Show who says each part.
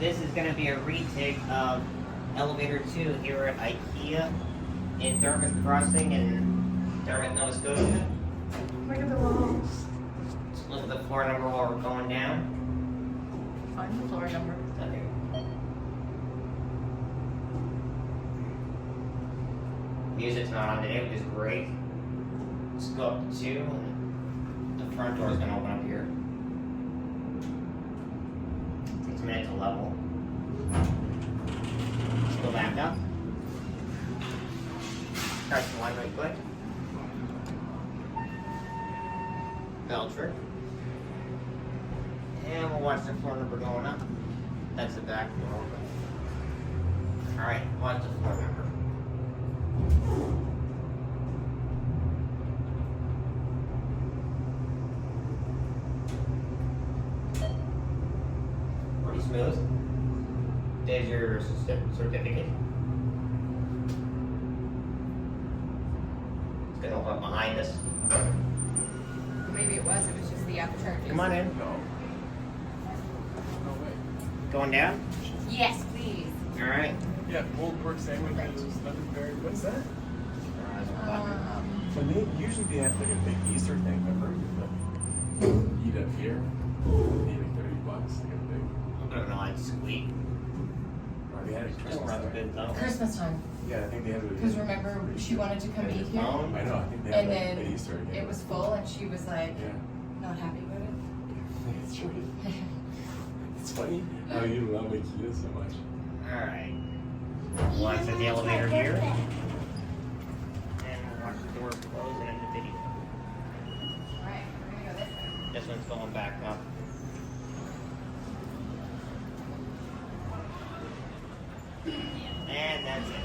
Speaker 1: This is going to be a retake of Elevator 2 here at IKEA in Dartmouth Crossing in Dartmouth, Nova Scotia.
Speaker 2: Look at the walls.
Speaker 1: Just look at the floor number while we're going down.
Speaker 2: Find the floor number.
Speaker 1: Okay. Music's not on today, which is great. Let's go up to 2. And the front door is going to open up here. Takes a minute to level. Let's go back up. Press the line right quick. Bell trick. And we'll watch the floor number going up. That's the back door. Alright, watch the floor number. Pretty smooth. There's your certificate. It's gonna open up behind us.
Speaker 2: Maybe it was just the after.
Speaker 1: Come on in.
Speaker 3: No. No way.
Speaker 1: Going down?
Speaker 2: Yes, please.
Speaker 1: Alright.
Speaker 3: Yeah, pulled pork sandwiches, nothing very. What's that? So usually they have like a big Easter thing, remember? Eat up here. Maybe $30 to get a big.
Speaker 1: I don't know, it's sweet.
Speaker 3: Or they had it
Speaker 1: Still
Speaker 3: Christmas
Speaker 1: rather
Speaker 3: time.
Speaker 1: good though.
Speaker 4: Christmas time,
Speaker 3: Yeah, I think they had it.
Speaker 4: because remember, she wanted to come eat here,
Speaker 1: Phone?
Speaker 3: I know, I think they had
Speaker 4: and
Speaker 3: like
Speaker 4: then
Speaker 3: at Easter again.
Speaker 4: it was full, and she was like,
Speaker 3: Yeah.
Speaker 4: not happy with it.
Speaker 3: It's true. It's funny how you love IKEA so much.
Speaker 1: Alright. Watch the elevator here. And we'll watch the doors close and end the video.
Speaker 4: Alright, we're gonna go this way.
Speaker 1: This one's going back up. And that's it.